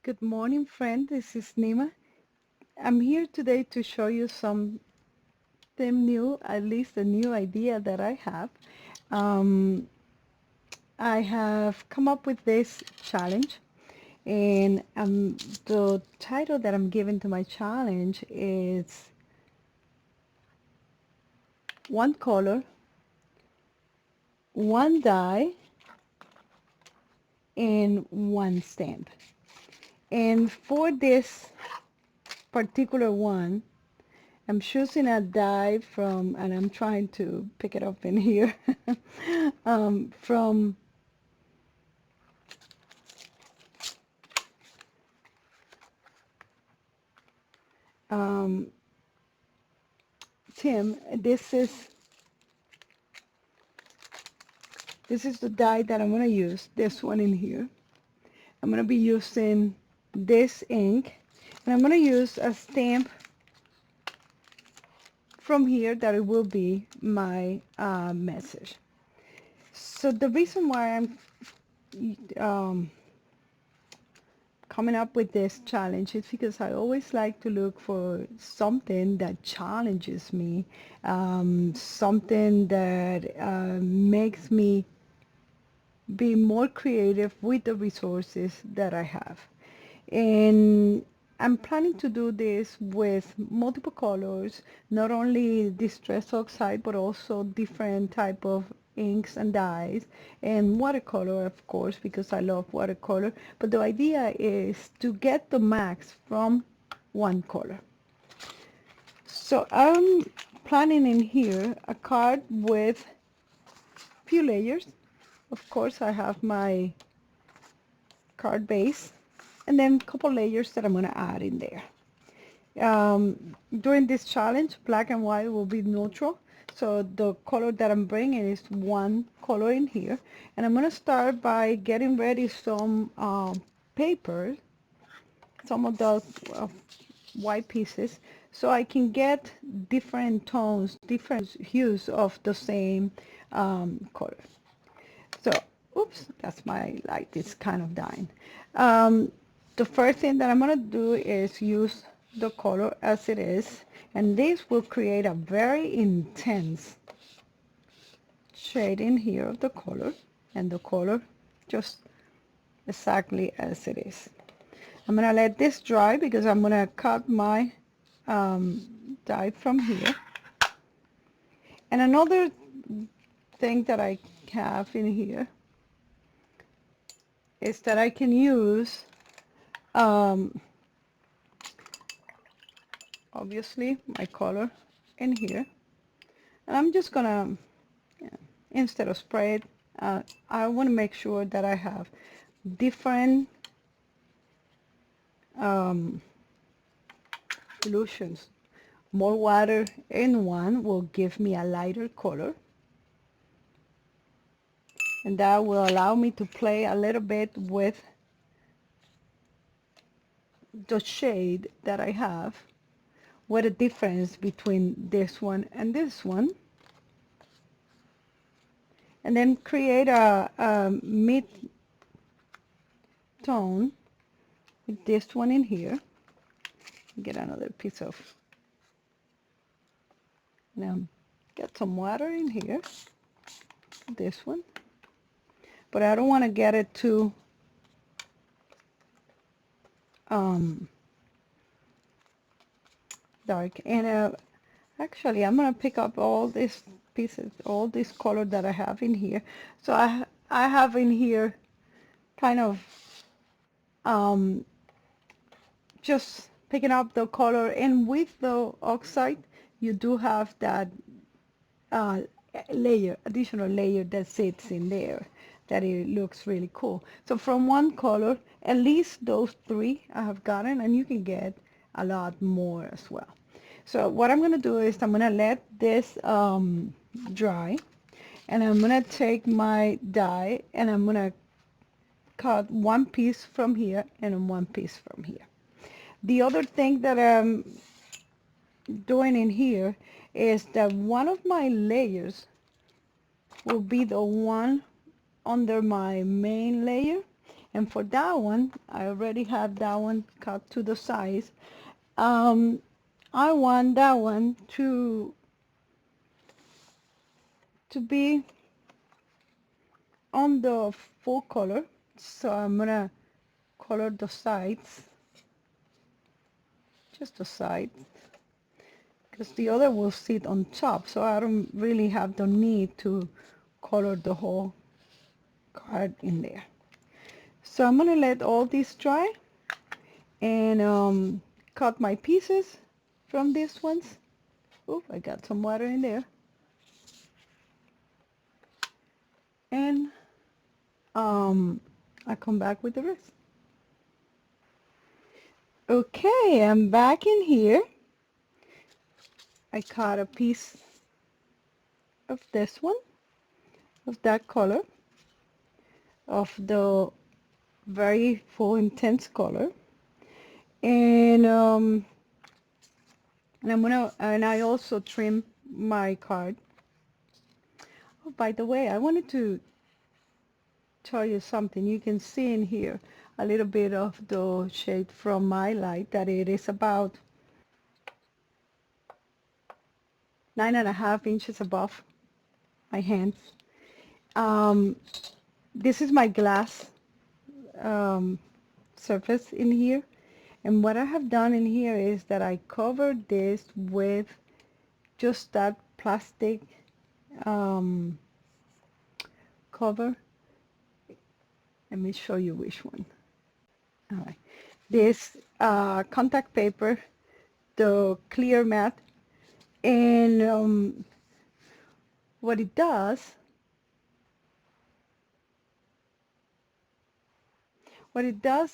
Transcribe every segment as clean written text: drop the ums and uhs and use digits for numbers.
Good morning, friend. This is Nima. I'm here today to show you something new, at least a new idea that I have. Um, I have come up with this challenge, and the title that I'm giving to my challenge is one color, one die, and one stamp. And for this particular one, I'm choosing a die from, and I'm trying to pick it up in here, from um, Tim. This is the die that I'm going to use, this one in here. I'm going to be using this ink, and I'm going to use a stamp from here that it will be my message. So the reason why I'm um, coming up with this challenge is because I always like to look for something that challenges me, something that makes me be more creative with the resources that I have. And I'm planning to do this with multiple colors, not only distress oxide, but also different type of inks and dyes, and watercolor, of course, because I love watercolor. But the idea is to get the max from one color. So I'm planning in here a card with few layers. Of course, I have my card base, and then a couple layers that I'm going to add in there. During this challenge, black and white will be neutral. So the color that I'm bringing is one color in here. And I'm going to start by getting ready some paper, some of those white pieces, so I can get different tones, different hues of the same color. So, oops, that's my light is kind of dying. Um, the first thing that I'm going to do is use the color as it is, and this will create a very intense shade in here of the color, and the color just exactly as it is. I'm going to let this dry because I'm going to cut my dye from here. And another thing that I have in here is that I can use um, obviously my color in here, and I'm just gonna, instead of spray it, I want to make sure that I have different um, solutions. More water in one will give me a lighter color, and that will allow me to play a little bit with the shade that I have, what a difference between this one and this one, and then create a mid-tone with this one in here. Get another piece of, now get some water in here, this one, but I don't want to get it too dark. And actually I'm going to pick up all these pieces, all this color that I have in here. So I have in here kind of um, just picking up the color, and with the oxide you do have that uh, additional layer that sits in there, that it looks really cool. So from one color, at least those three I have gotten, and you can get a lot more as well. So what I'm going to do is I'm going to let this dry, and I'm going to take my die and I'm going to cut one piece from here and one piece from here. The other thing that I'm doing in here is that one of my layers will be the one under my main layer, And for that one, I already have that one cut to the size. Um, I want that one to be on the full color. So I'm gonna color the sides, just the side, because the other will sit on top. So I don't really have the need to color the whole card in there. So I'm gonna let all this dry and cut my pieces from these ones. Oh, I got some water in there. And I come back with the rest. Okay, I'm back in here. I cut a piece of this one, of that color, of the very full intense color, and and I also trim my card. Oh, by the way, I wanted to tell you something. You can see in here a little bit of the shade from my light, that it is about 9.5 inches above my hands. This is my glass um, surface in here, and what I have done in here is that I covered this with just that plastic um, cover. Let me show you which one. All right, this contact paper, the clear matte, and what it does,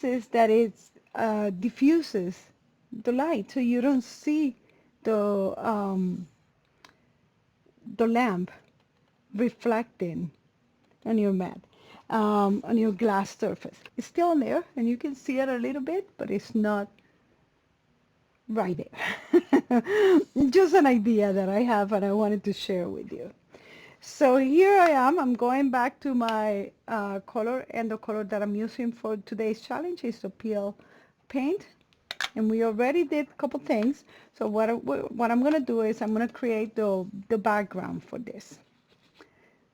is that it diffuses the light, so you don't see the lamp reflecting on your mat, on your glass surface. It's still there, and you can see it a little bit, but it's not right there. Just an idea that I have, and I wanted to share with you. So here I am. I'm going back to my color, and the color that I'm using for today's challenge is the Peel Paint. And we already did a couple things. So what I'm going to do is I'm going to create the background for this.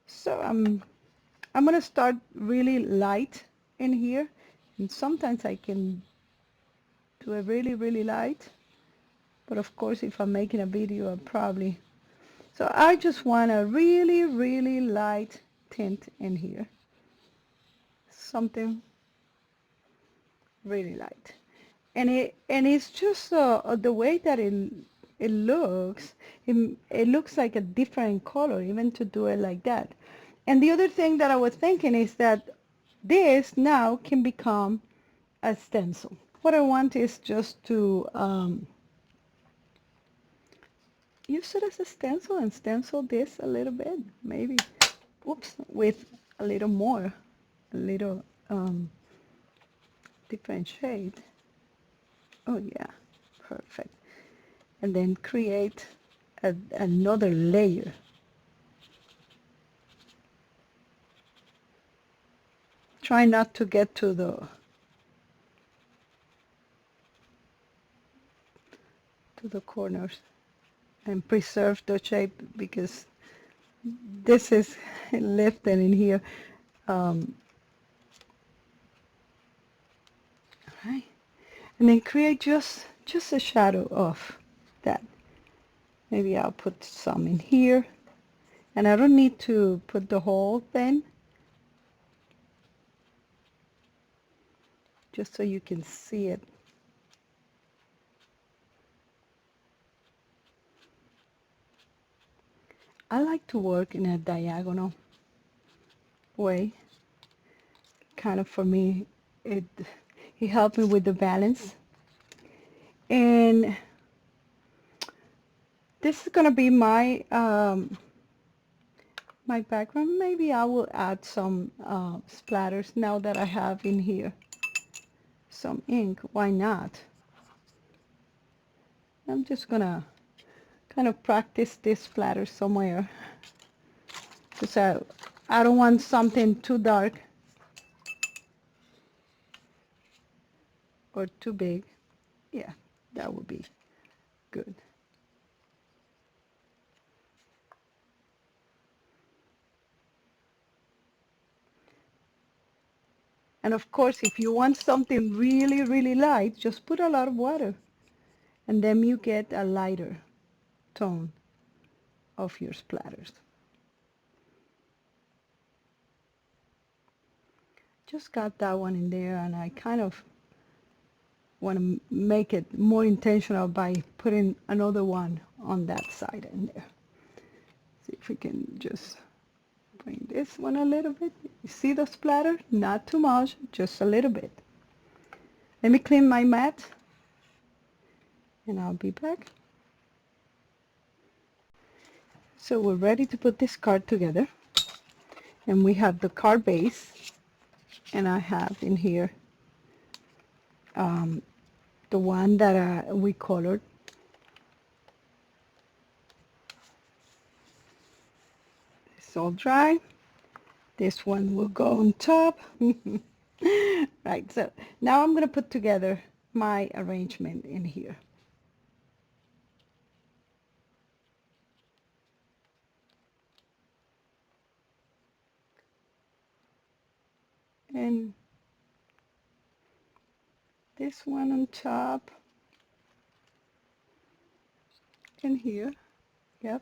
So I'm going to start really light in here. And sometimes I can do it really, really light. But of course, if I'm making a video, I'll probably... So I just want a really, really light tint in here. Something really light. And it's just the way that it looks. It looks like a different color, even to do it like that. And the other thing that I was thinking is that this now can become a stencil. What I want is just to use it as a stencil and stencil this a little bit, maybe, oops, with a little more, a little different shade. Oh yeah, perfect. And then create another layer. Try not to get to the corners, and preserve the shape, because this is lifted in here. All right, and then create just a shadow of that. Maybe I'll put some in here, and I don't need to put the whole thing, just so you can see it. I like to work in a diagonal way. Kind of, for me, it helped me with the balance. And this is gonna be my my background. Maybe I will add some splatters now that I have in here some ink. Why not? I'm just gonna kind of practice this splatter somewhere, because I don't want something too dark or too big. Yeah, that would be good. And of course, if you want something really, really light, just put a lot of water, and then you get a lighter tone of your splatters. Just got that one in there, and I kind of want to make it more intentional by putting another one on that side in there. See if we can just bring this one a little bit. You see the splatter? Not too much, just a little bit. Let me clean my mat, and I'll be back. So we're ready to put this card together, and we have the card base, and I have in here the one that we colored. It's all dry. This one will go on top. Right, so now I'm going to put together my arrangement in here. And this one on top and here. Yep.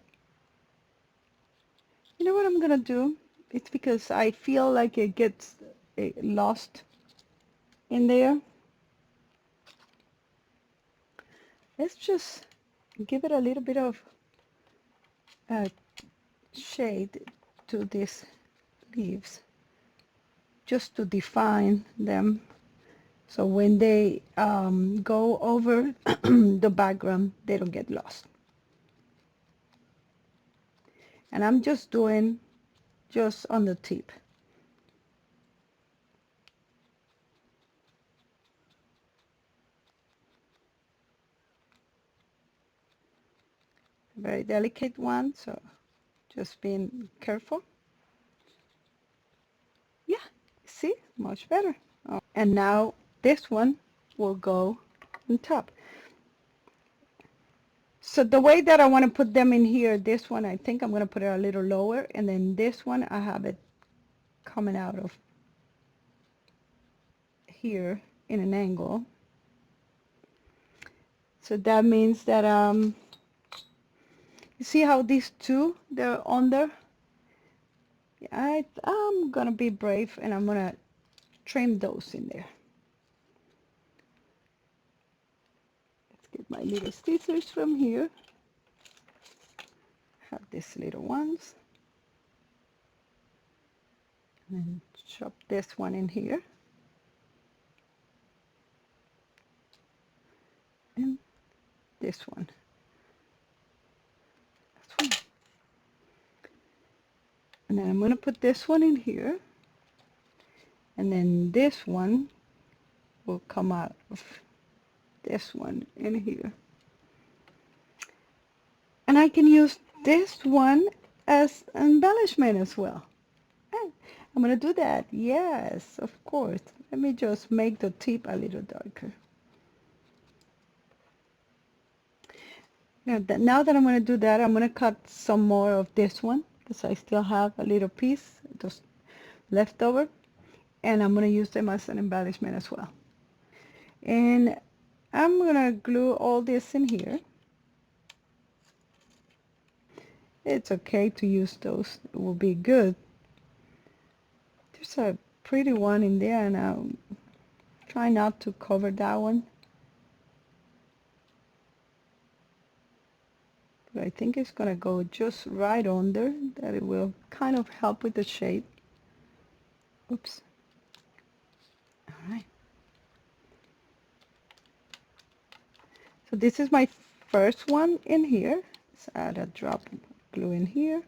You know what I'm going to do? It's because I feel like it gets lost in there. Let's just give it a little bit of shade to these leaves, just to define them, so when they go over the background, they don't get lost. And I'm just doing just on the tip. Very delicate one, so just being careful. Yeah, see, much better. Oh, and now this one will go on top. So the way that I want to put them in here, this one I think I'm going to put it a little lower, and then this one I have it coming out of here in an angle. So that means that you see how these two, they're under? Yeah, I'm gonna be brave, and I'm gonna trim those in there. Let's get my little scissors from here. Have these little ones. And chop this one in here. And this one. This one. And then I'm gonna put this one in here. And then this one will come out of this one in here. And I can use this one as embellishment as well. I'm going to do that. Yes, of course. Let me just make the tip a little darker. Now that I'm going to do that, I'm going to cut some more of this one because I still have a little piece just left over. And I'm going to use them as an embellishment as well. And I'm going to glue all this in here. It's okay to use those. It will be good. There's a pretty one in there, and I'll try not to cover that one. But I think it's going to go just right under, that it will kind of help with the shape. Oops. All right. So this is my first one in here. Let's add a drop of glue in here.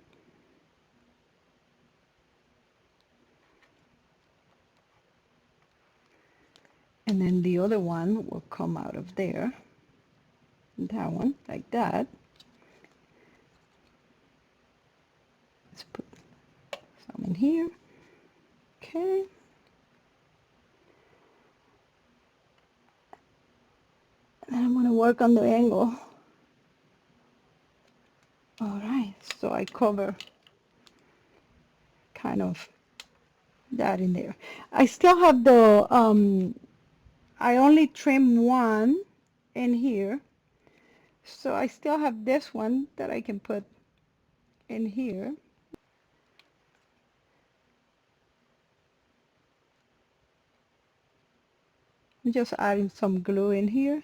And then the other one will come out of there. That one, like that. Let's put some in here. Okay. And I'm going to work on the angle. All right, so I cover kind of that in there. I still have the, I only trim one in here. So I still have this one that I can put in here. I'm just adding some glue in here.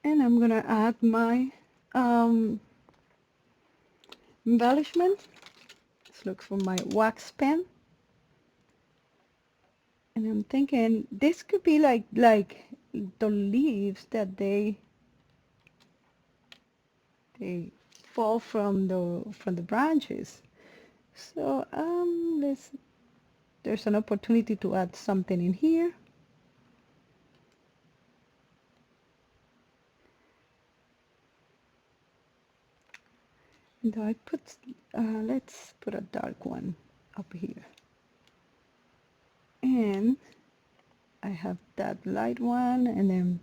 And I'm gonna add my um, embellishment. Let's look for my wax pen. And I'm thinking this could be like the leaves that they fall from the branches. So there's an opportunity to add something in here. And I put let's put a dark one up here. And I have that light one, and then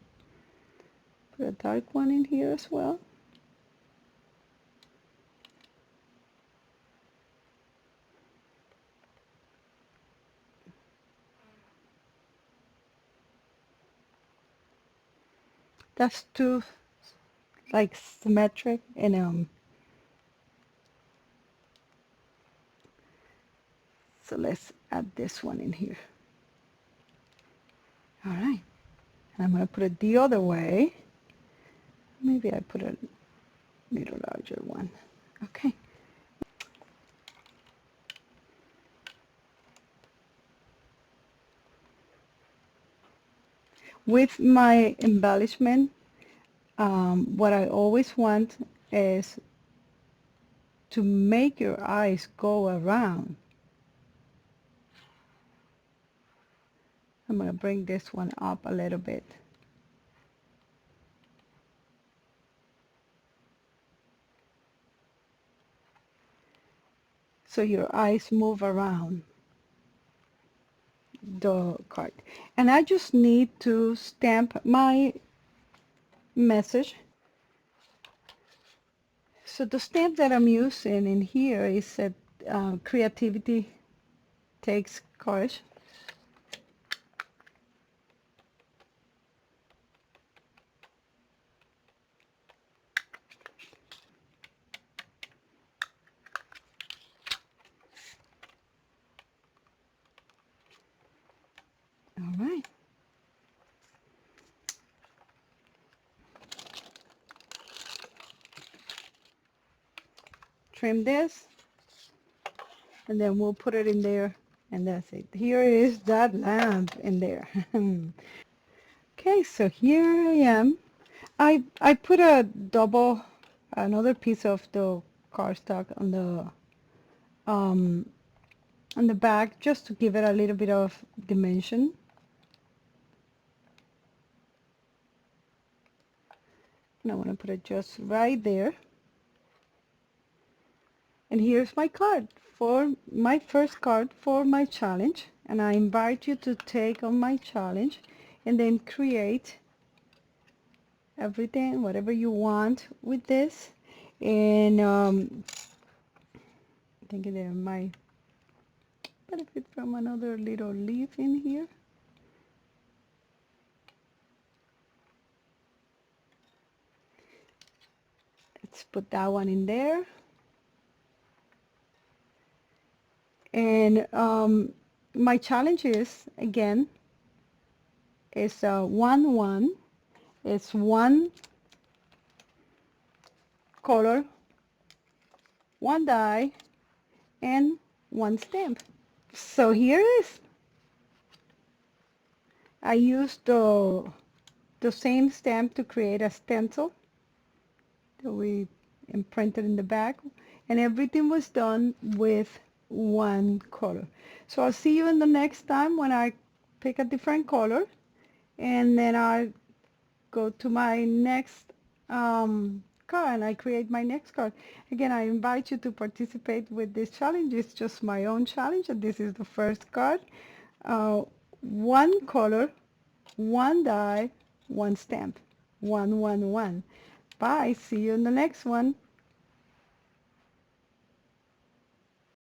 put a dark one in here as well. That's too like symmetric, and so let's add this one in here. All right, and I'm gonna put it the other way. Maybe I put a little larger one. Okay. With my embellishment, what I always want is to make your eyes go around. I'm going to bring this one up a little bit. So your eyes move around the card. And I just need to stamp my message. So the stamp that I'm using in here is that creativity takes courage. All right. Trim this, and then we'll put it in there, and that's it. Here is that lamp in there. Okay, so here I am. I put another piece of the cardstock um, on the back just to give it a little bit of dimension. And I want to put it just right there. And here's my card for my first card for my challenge. And I invite you to take on my challenge and then create everything, whatever you want with this. And I think there might benefit from another little leaf in here. Let's put that one in there. And my challenge is, again, is 1-1. It's one color, one die, and one stamp. So here it is. I used the same stamp to create a stencil that we imprinted in the back, and everything was done with one color. So I'll see you in the next time when I pick a different color, and then I go to my next card and I create my next card. Again, I invite you to participate with this challenge. It's just my own challenge, and this is the first card. Uh, one color, one die, one stamp. One, one, one. Bye. See you in the next one.